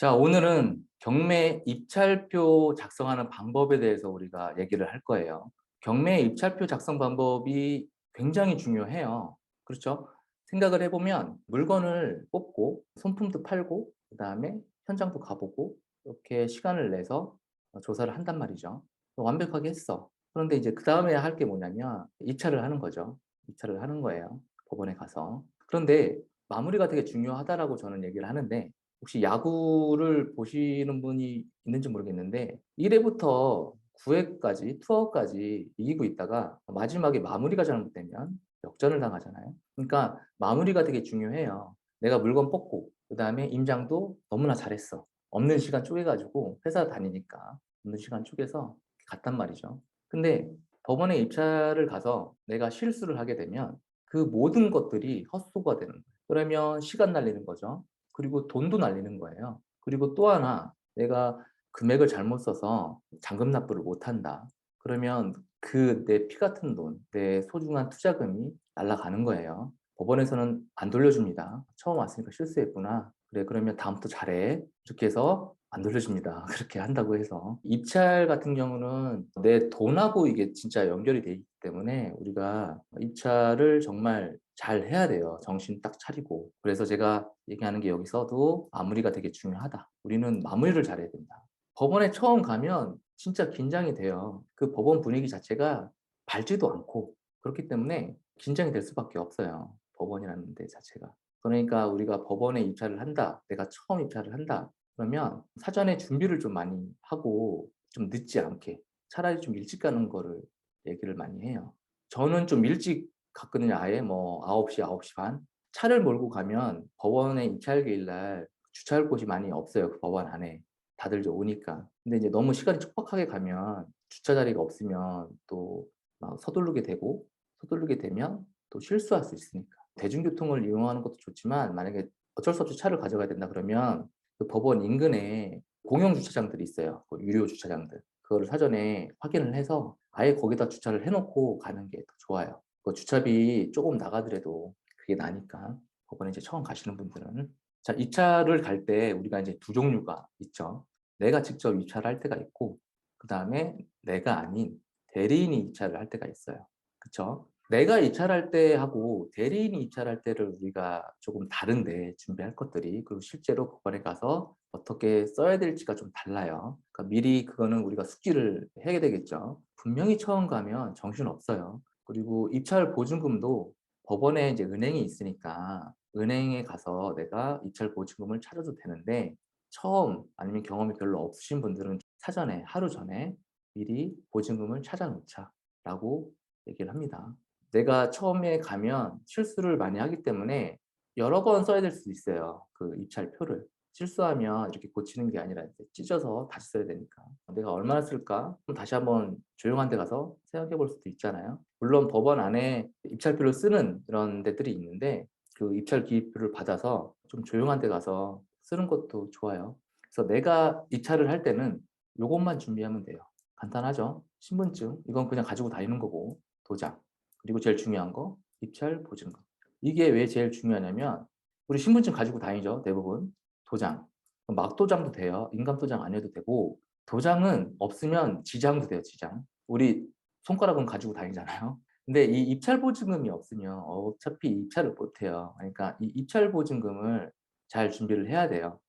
자, 오늘은 경매 입찰표 작성하는 방법에 대해서 우리가 얘기를 할 거예요. 경매 입찰표 작성 방법이 굉장히 중요해요. 그렇죠? 생각을 해보면 물건을 뽑고 손품도 팔고 그다음에 현장도 가보고 이렇게 시간을 내서 조사를 한단 말이죠. 완벽하게 했어. 그런데 이제 그 다음에 할 게 뭐냐면 입찰을 하는 거죠. 입찰을 하는 거예요. 법원에 가서. 그런데 마무리가 되게 중요하다라고 저는 얘기를 하는데, 혹시 야구를 보시는 분이 있는지 모르겠는데 1회부터 9회까지 투아웃까지 이기고 있다가 마지막에 마무리가 잘못되면 역전을 당하잖아요. 그러니까 마무리가 되게 중요해요. 내가 물건 뽑고 그다음에 임장도 너무나 잘했어. 없는 시간 쪼개가지고 회사 다니니까 없는 시간 쪼개서 갔단 말이죠. 근데 법원에 입찰을 가서 내가 실수를 하게 되면 그 모든 것들이 헛소가 되는 거예요. 그러면 시간 날리는 거죠. 그리고 돈도 날리는 거예요. 그리고 또 하나, 내가 금액을 잘못 써서 잔금 납부를 못 한다. 그러면 그 내 피 같은 돈, 내 소중한 투자금이 날아가는 거예요. 법원에서는 안 돌려줍니다. 처음 왔으니까 실수했구나. 그래, 그러면 다음부터 잘해. 이렇게 해서 안 돌려줍니다. 그렇게 한다고 해서. 입찰 같은 경우는 내 돈하고 이게 진짜 연결이 돼 있기 때문에 우리가 입찰을 정말 잘 해야 돼요. 정신 딱 차리고. 그래서 제가 얘기하는 게 여기서도 마무리가 되게 중요하다. 우리는 마무리를 잘해야 된다. 법원에 처음 가면 진짜 긴장이 돼요. 그 법원 분위기 자체가 밝지도 않고 그렇기 때문에 긴장이 될 수밖에 없어요. 법원이라는 데 자체가. 그러니까 우리가 법원에 입찰을 한다. 내가 처음 입찰을 한다. 그러면 사전에 준비를 좀 많이 하고 좀 늦지 않게 차라리 좀 일찍 가는 거를 얘기를 많이 해요. 저는 좀 일찍 갔거든요. 아예 뭐 9시, 9시 반. 차를 몰고 가면 법원에 입찰기일 날 주차할 곳이 많이 없어요. 그 법원 안에. 다들 이제 오니까. 근데 이제 너무 시간이 촉박하게 가면 주차 자리가 없으면 또 막 서두르게 되고 서두르게 되면 또 실수할 수 있으니까. 대중교통을 이용하는 것도 좋지만 만약에 어쩔 수 없이 차를 가져가야 된다 그러면 그 법원 인근에 공영 주차장들이 있어요. 그 유료 주차장들. 그거를 사전에 확인을 해서 아예 거기다 주차를 해놓고 가는 게 더 좋아요. 그 주차비 조금 나가더라도 그게 나니까. 법원에 이제 처음 가시는 분들은. 자, 입찰을 갈 때 우리가 이제 두 종류가 있죠. 내가 직접 입찰을 할 때가 있고, 그 다음에 내가 아닌 대리인이 입찰을 할 때가 있어요. 그쵸? 내가 입찰할 때 하고 대리인이 입찰할 때를 우리가 조금 다른데 준비할 것들이, 그리고 실제로 법원에 가서 어떻게 써야 될지가 좀 달라요. 그러니까 미리 그거는 우리가 숙지를 해야 되겠죠. 분명히 처음 가면 정신없어요. 그리고 입찰 보증금도 법원에 이제 은행이 있으니까 은행에 가서 내가 입찰 보증금을 찾아도 되는데, 처음 아니면 경험이 별로 없으신 분들은 사전에 하루 전에 미리 보증금을 찾아 놓자라고 얘기를 합니다. 내가 처음에 가면 실수를 많이 하기 때문에 여러 번 써야 될 수도 있어요. 그 입찰표를. 실수하면 이렇게 고치는 게 아니라 이제 찢어서 다시 써야 되니까. 내가 얼마나 쓸까? 그럼 다시 한번 조용한 데 가서 생각해 볼 수도 있잖아요. 물론 법원 안에 입찰표를 쓰는 이런 데들이 있는데 그 입찰 기입표를 받아서 좀 조용한 데 가서 쓰는 것도 좋아요. 그래서 내가 입찰을 할 때는 요것만 준비하면 돼요. 간단하죠? 신분증, 이건 그냥 가지고 다니는 거고, 도장. 그리고 제일 중요한 거, 입찰 보증금. 이게 왜 제일 중요하냐면 우리 신분증 가지고 다니죠, 대부분. 도장. 막도장도 돼요. 인감도장 아니어도 되고, 도장은 없으면 지장도 돼요, 지장. 우리 손가락은 가지고 다니잖아요. 근데 이 입찰 보증금이 없으면 어차피 입찰을 못 해요. 그러니까 이 입찰 보증금을 잘 준비를 해야 돼요.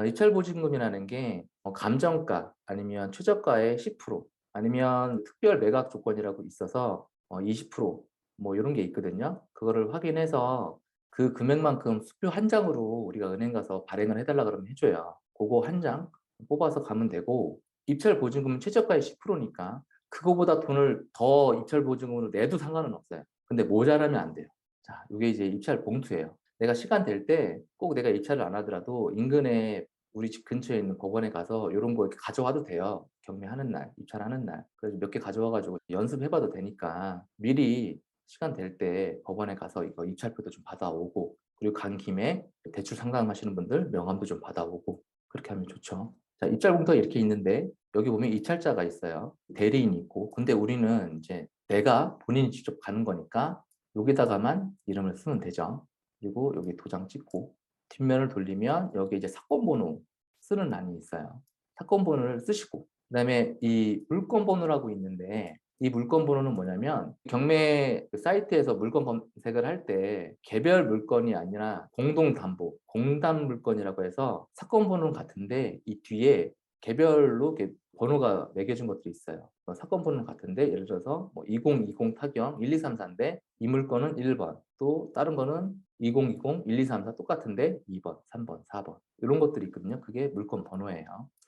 입찰 보증금이라는 게 감정가 아니면 최저가의 10% 아니면 특별 매각 조건이라고 있어서 20%뭐 이런 게 있거든요. 그거를 확인해서 그 금액만큼 수표 한 장으로 우리가 은행 가서 발행을 해달라 그러면 해줘요. 그거 한 장 뽑아서 가면 되고, 입찰 보증금은 최저가의 10%니까 그거보다 돈을 더 입찰 보증금으로 내도 상관은 없어요. 근데 모자라면 안 돼요. 자, 이게 이제 입찰 봉투예요. 내가 시간 될 때 꼭 내가 입찰을 안 하더라도 인근에 우리 집 근처에 있는 법원에 가서 이런 거 이렇게 가져와도 돼요. 경매하는 날, 입찰하는 날. 그래서 몇 개 가져와가지고 연습해봐도 되니까 미리 시간 될 때 법원에 가서 이거 입찰표도 좀 받아오고, 그리고 간 김에 대출 상담하시는 분들 명함도 좀 받아오고, 그렇게 하면 좋죠. 자, 입찰 봉투가 이렇게 있는데 여기 보면 입찰자가 있어요. 대리인이 있고. 근데 우리는 이제 내가 본인이 직접 가는 거니까 여기다가만 이름을 쓰면 되죠. 그리고 여기 도장 찍고 뒷면을 돌리면 여기 이제 사건 번호 쓰는 란이 있어요. 사건 번호를 쓰시고 그다음에 이 물건 번호라고 있는데 이 물건 번호는 뭐냐면 경매 그 사이트에서 물건 검색을 할 때 개별 물건이 아니라 공동 담보, 공담 물건이라고 해서 사건 번호는 같은데 이 뒤에 개별로 이렇게 번호가 매겨진 것들이 있어요. 사건 번호는 같은데 예를 들어서 뭐 2020 타경 1234인데 이 물건은 1번, 또 다른 거는 2020 1234 똑같은데 2번, 3번, 4번 이런 것들이 있거든요. 그게 물건 번호예요.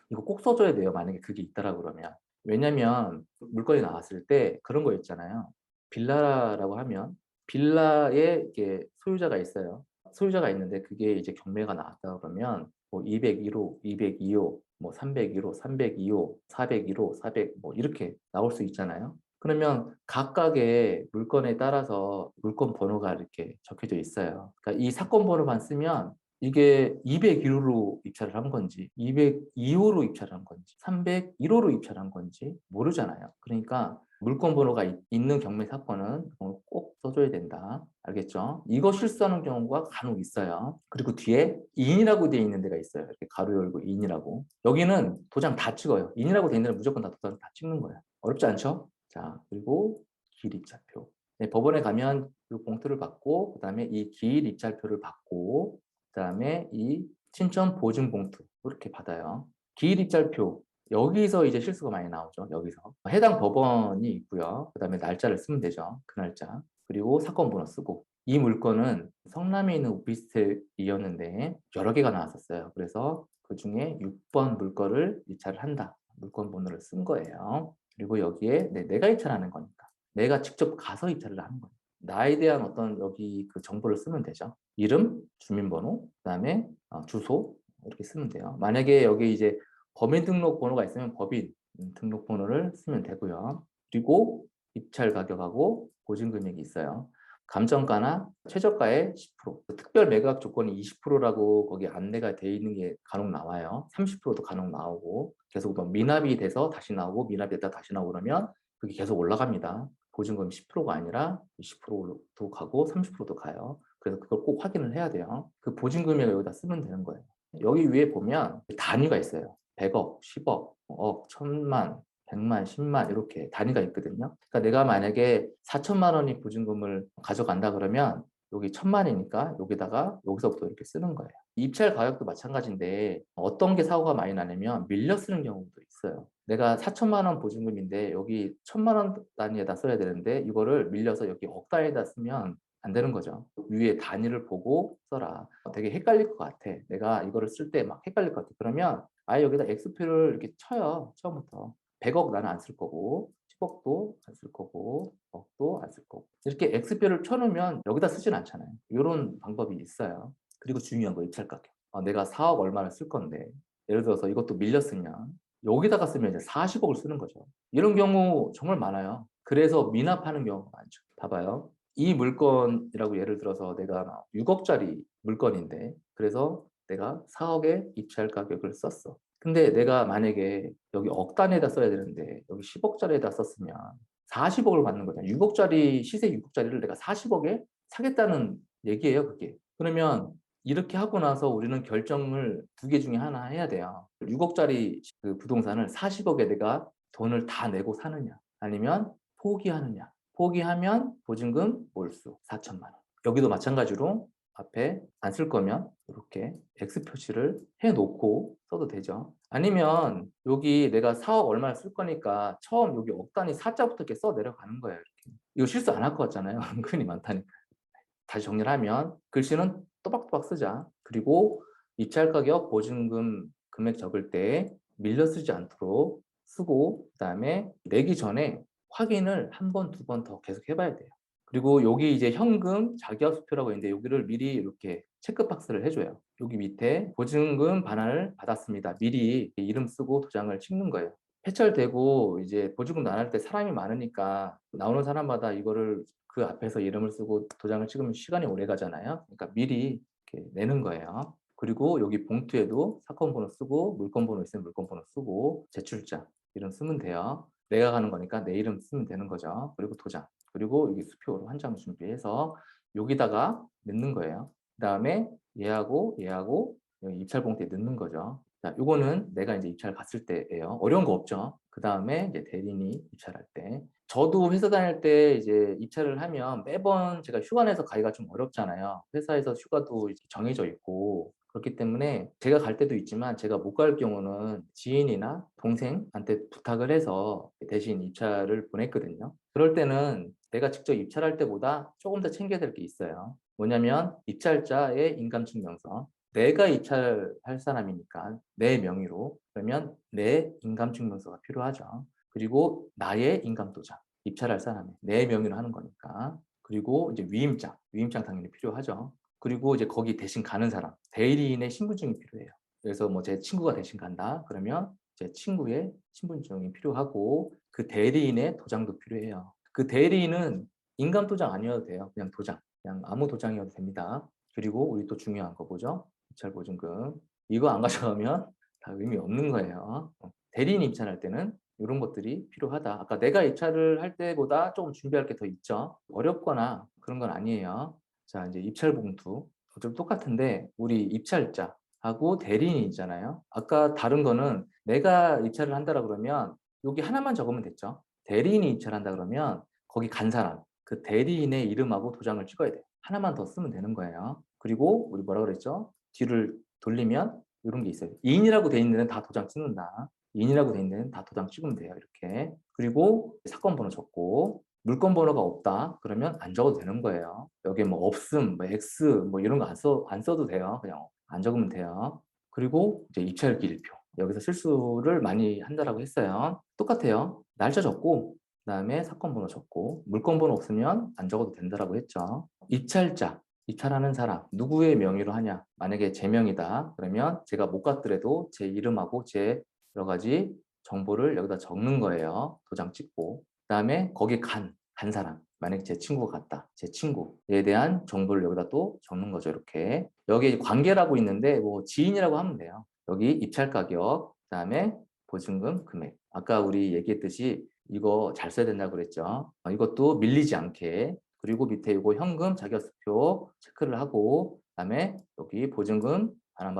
이거 꼭 써줘야 돼요. 만약에 그게 있다라 그러면. 왜냐면 물건이 나왔을 때 그런 거 있잖아요. 빌라라고 하면 빌라에 이게 소유자가 있어요. 소유자가 있는데 그게 이제 경매가 나왔다 그러면 뭐 201호, 202호, 뭐 301호, 302호, 401호, 400 뭐 이렇게 나올 수 있잖아요. 그러면 각각의 물건에 따라서 물건 번호가 이렇게 적혀져 있어요. 그러니까 이 사건 번호만 쓰면 이게 201호로 입찰을 한 건지 202호로 입찰을 한 건지 301호로 입찰을 한 건지 모르잖아요. 그러니까 물건 번호가 있는 경매 사건은 꼭 써줘야 된다. 알겠죠? 이거 실수하는 경우가 간혹 있어요. 그리고 뒤에 인이라고 되어 있는 데가 있어요. 이렇게 가로 열고 인이라고. 여기는 도장 다 찍어요. 인이라고 되어 있는 데는 무조건 도장 다 찍는 거예요. 어렵지 않죠? 자, 그리고 기일 입찰표. 네, 법원에 가면 이 봉투를 받고 그다음에 이 기일 입찰표를 받고 그다음에 이 친권 보증 봉투 이렇게 받아요. 기일 입찰표 여기서 이제 실수가 많이 나오죠. 여기서 해당 법원이 있고요. 그다음에 날짜를 쓰면 되죠. 그 날짜. 그리고 사건 번호 쓰고 이 물건은 성남에 있는 오피스텔이었는데 여러 개가 나왔었어요. 그래서 그 중에 6번 물건을 입찰을 한다. 물건 번호를 쓴 거예요. 그리고 여기에 내가 입찰하는 거니까 내가 직접 가서 입찰을 하는 거예요. 나에 대한 어떤 여기 그 정보를 쓰면 되죠. 이름, 주민번호, 그다음에 주소 이렇게 쓰면 돼요. 만약에 여기 이제 법인 등록번호가 있으면 법인 등록번호를 쓰면 되고요. 그리고 입찰 가격하고 보증금액이 있어요. 감정가나 최저가의 10%, 특별 매각 조건이 20%라고 거기 안내가 돼 있는 게 간혹 나와요. 30%도 간혹 나오고 계속 또 미납이 돼서 다시 나오고 미납이 됐다 다시 나오고 그러면 그게 계속 올라갑니다. 보증금 10%가 아니라 20%도 가고 30%도 가요. 그래서 그걸 꼭 확인을 해야 돼요. 그 보증금액을 여기다 쓰면 되는 거예요. 여기 위에 보면 단위가 있어요. 100억, 10억, 억, 1000만, 100만, 10만 이렇게 단위가 있거든요. 그러니까 내가 만약에 4천만 원이 보증금을 가져간다 그러면 여기 1000만이니까 여기다가 여기서부터 이렇게 쓰는 거예요. 입찰 가격도 마찬가지인데 어떤 게 사고가 많이 나냐면 밀려 쓰는 경우도 있어요. 내가 4천만 원 보증금인데 여기 1000만 원 단위에다 써야 되는데 이거를 밀려서 여기 억 단위에다 쓰면 안 되는 거죠. 위에 단위를 보고 써라. 되게 헷갈릴 것 같아. 내가 이거를 쓸 때 막 헷갈릴 것 같아. 그러면 아예 여기다 X표를 이렇게 쳐요. 처음부터. 100억 나는 안 쓸 거고 10억도 안 쓸 거고 억도 안 쓸 거고 이렇게 X표를 쳐놓으면 여기다 쓰진 않잖아요. 이런 방법이 있어요. 그리고 중요한 거 입찰 가격. 내가 4억 얼마를 쓸 건데 예를 들어서 이것도 밀렸으면 여기다가 쓰면 이제 40억을 쓰는 거죠. 이런 경우 정말 많아요. 그래서 미납하는 경우가 많죠. 봐봐요. 이 물건이라고 예를 들어서 내가 6억짜리 물건인데 그래서 내가 4억의 입찰 가격을 썼어. 근데 내가 만약에 여기 억 단위에다 써야 되는데 여기 10억짜리에다 썼으면 40억을 받는 거잖아. 6억짜리 시세 6억짜리를 내가 40억에 사겠다는 얘기예요, 그게. 그러면 이렇게 하고 나서 우리는 결정을 두 개 중에 하나 해야 돼요. 6억짜리 그 부동산을 40억에 내가 돈을 다 내고 사느냐, 아니면 포기하느냐. 포기하면 보증금 몰수 4천만 원. 여기도 마찬가지로 앞에 안 쓸 거면 이렇게 X 표시를 해놓고 써도 되죠. 아니면 여기 내가 4억 얼마를 쓸 거니까 처음 여기 억 단위 4자부터 이렇게 써 내려가는 거예요. 이렇게. 이거 실수 안 할 것 같잖아요. 은근히 많다니까. 다시 정리를 하면 글씨는 또박또박 쓰자. 그리고 입찰 가격 보증금 금액 적을 때 밀려 쓰지 않도록 쓰고 그다음에 내기 전에 확인을 한 번, 두 번 더 계속 해봐야 돼요. 그리고 여기 이제 현금 자기합수표라고 있는데 여기를 미리 이렇게 체크박스를 해줘요. 여기 밑에 보증금 반환을 받았습니다. 미리 이름 쓰고 도장을 찍는 거예요. 해철되고 이제 보증금 나눌 때 사람이 많으니까 나오는 사람마다 이거를 그 앞에서 이름을 쓰고 도장을 찍으면 시간이 오래 가잖아요. 그러니까 미리 이렇게 내는 거예요. 그리고 여기 봉투에도 사건 번호 쓰고 물건 번호 있으면 물건 번호 쓰고 제출자 이름 쓰면 돼요. 내가 가는 거니까 내 이름 쓰면 되는 거죠. 그리고 도장. 그리고 여기 수표로 한 장 준비해서 여기다가 넣는 거예요. 그 다음에 얘하고 얘하고 여기 입찰 봉투에 넣는 거죠. 자, 요거는 내가 이제 입찰 갔을 때예요. 어려운 거 없죠. 그 다음에 이제 대리인이 입찰할 때. 저도 회사 다닐 때 이제 입찰을 하면 매번 제가 휴가 내서 가기가 좀 어렵잖아요. 회사에서 휴가도 이렇게 정해져 있고. 그렇기 때문에 제가 갈 때도 있지만 제가 못 갈 경우는 지인이나 동생한테 부탁을 해서 대신 입찰을 보냈거든요. 그럴 때는 내가 직접 입찰할 때보다 조금 더 챙겨야 될 게 있어요. 뭐냐면 입찰자의 인감증명서. 내가 입찰할 사람이니까 내 명의로 그러면 내 인감증명서가 필요하죠. 그리고 나의 인감도장, 입찰할 사람이 내 명의로 하는 거니까. 그리고 이제 위임장 당연히 필요하죠. 그리고 이제 거기 대신 가는 사람, 대리인의 신분증이 필요해요. 그래서 뭐 제 친구가 대신 간다 그러면 제 친구의 신분증이 필요하고 그 대리인의 도장도 필요해요. 그 대리인은 인감도장 아니어도 돼요. 그냥 도장, 그냥 아무 도장이어도 됩니다. 그리고 우리 또 중요한 거 보죠. 입찰 보증금. 이거 안 가져가면 다 의미 없는 거예요. 대리인 입찰할 때는 이런 것들이 필요하다. 아까 내가 입찰을 할 때보다 조금 준비할 게 더 있죠. 어렵거나 그런 건 아니에요. 자, 이제 입찰 봉투. 좀 똑같은데 우리 입찰자하고 대리인이 있잖아요. 아까 다른 거는 내가 입찰을 한다라 그러면 여기 하나만 적으면 됐죠. 대리인이 입찰한다 그러면 거기 간 사람, 그 대리인의 이름하고 도장을 찍어야 돼요. 하나만 더 쓰면 되는 거예요. 그리고 우리 뭐라 그랬죠? 뒤를 돌리면 이런 게 있어요. 이인이라고 돼 있는 데는 다 도장 찍는다. 이인이라고 돼 있는 데는 다 도장 찍으면 돼요. 이렇게. 그리고 사건 번호 적고 물건 번호가 없다. 그러면 안 적어도 되는 거예요. 여기에 뭐 없음, 뭐 X 뭐 이런 거 안 써도 돼요. 그냥 안 적으면 돼요. 그리고 이제 입찰 기일표. 여기서 실수를 많이 한다라고 했어요. 똑같아요. 날짜 적고 그다음에 사건 번호 적고 물건 번호 없으면 안 적어도 된다라고 했죠. 입찰자, 입찰하는 사람 누구의 명의로 하냐? 만약에 제 명이다. 그러면 제가 못 갔더라도 제 이름하고 제 여러 가지 정보를 여기다 적는 거예요. 도장 찍고. 그다음에 거기 간 사람. 만약에 제 친구가 갔다. 제 친구에 대한 정보를 여기다 또 적는 거죠. 이렇게. 여기 관계라고 있는데 뭐 지인이라고 하면 돼요. 여기 입찰 가격, 그다음에 보증금 금액. 아까 우리 얘기했듯이 이거 잘 써야 된다고 그랬죠. 이것도 밀리지 않게. 그리고 밑에 이거 현금 자격수표 체크를 하고 그다음에 여기 보증금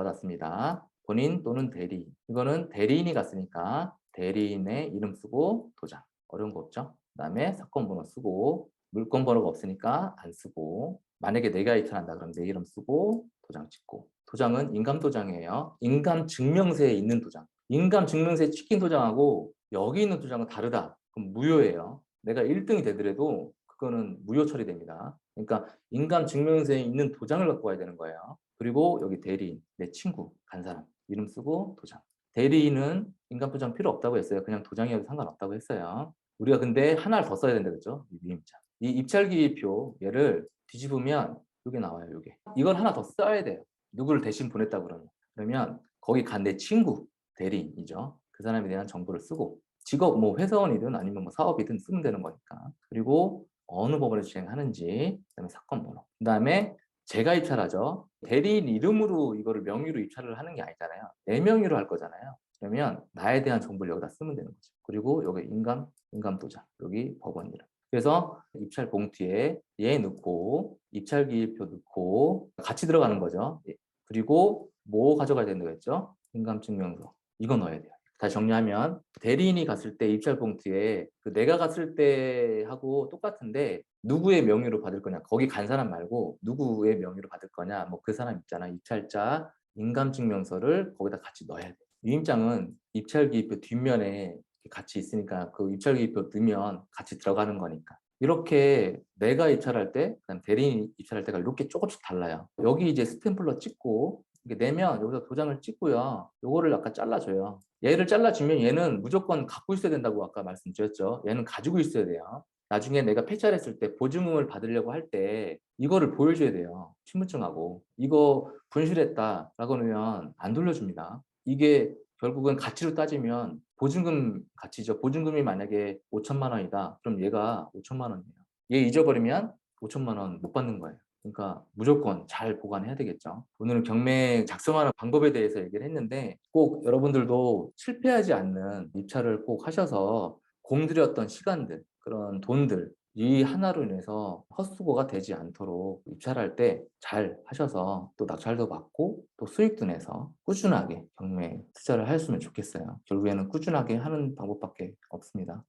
반환받았습니다. 본인 또는 대리인. 이거는 대리인이 갔으니까 대리인의 이름 쓰고 도장. 어려운 거 없죠? 그다음에 사건 번호 쓰고 물건 번호가 없으니까 안 쓰고 만약에 내가 입찰한다 그러면 내 이름 쓰고 도장 찍고 도장은 인감도장이에요. 인감증명서에 있는 도장. 인감증명서에 찍힌 도장하고 여기 있는 도장은 다르다. 그럼 무효예요. 내가 1등이 되더라도 그거는 무효 처리됩니다. 그러니까 인감증명서에 있는 도장을 갖고 와야 되는 거예요. 그리고 여기 대리인, 내 친구, 간 사람 이름 쓰고 도장. 대리인은 인감도장 필요 없다고 했어요. 그냥 도장이어도 상관없다고 했어요. 우리가 근데 하나를 더 써야 된다 그랬죠? 위임장. 이 입찰기표 얘를 뒤집으면 이게 나와요. 이게. 이걸 하나 더 써야 돼요. 누구를 대신 보냈다 그러면. 그러면 거기 간 내 친구, 대리인이죠. 그 사람에 대한 정보를 쓰고 직업 뭐 회사원이든 아니면 뭐 사업이든 쓰면 되는 거니까. 그리고 어느 법원에서 진행하는지, 그다음에 사건 번호. 그다음에 제가 입찰하죠. 대리인 이름으로 이거를 명의로 입찰을 하는 게 아니잖아요. 내 명의로 할 거잖아요. 그러면 나에 대한 정보를 여기다 쓰면 되는 거죠. 그리고 여기 인감도장, 여기 법원 이름. 그래서 입찰 봉투에 얘 넣고 입찰기일표 넣고 같이 들어가는 거죠. 그리고 뭐 가져가야 된다고 했죠? 인감증명서. 이거 넣어야 돼요. 다시 정리하면 대리인이 갔을 때 입찰 봉투에 그 내가 갔을 때하고 똑같은데 누구의 명의로 받을 거냐 거기 간 사람 말고 누구의 명의로 받을 거냐 뭐 그 사람 있잖아 입찰자 인감증명서를 거기다 같이 넣어야 돼. 위임장은 입찰기입표 뒷면에 같이 있으니까 그 입찰기입표 넣으면 같이 들어가는 거니까 이렇게 내가 입찰할 때 그다음 대리인 입찰할 때가 이렇게 조금씩 달라요. 여기 이제 스탬플러 찍고 이게 내면 여기서 도장을 찍고요. 요거를 아까 잘라줘요. 얘를 잘라주면 얘는 무조건 갖고 있어야 된다고 아까 말씀드렸죠. 얘는 가지고 있어야 돼요. 나중에 내가 폐찰했을 때 보증금을 받으려고 할 때 이거를 보여줘야 돼요. 신분증하고. 이거 분실했다라고 하면 안 돌려줍니다. 이게 결국은 가치로 따지면 보증금 가치죠. 보증금이 만약에 5천만 원이다. 그럼 얘가 5천만 원이에요. 얘 잊어버리면 5천만 원 못 받는 거예요. 그러니까 무조건 잘 보관해야 되겠죠. 오늘은 경매 작성하는 방법에 대해서 얘기를 했는데 꼭 여러분들도 실패하지 않는 입찰을 꼭 하셔서 공들였던 시간들, 그런 돈들 이 하나로 인해서 헛수고가 되지 않도록 입찰할 때 잘 하셔서 또 낙찰도 받고 또 수익도 내서 꾸준하게 경매에 투자를 하셨으면 좋겠어요. 결국에는 꾸준하게 하는 방법밖에 없습니다.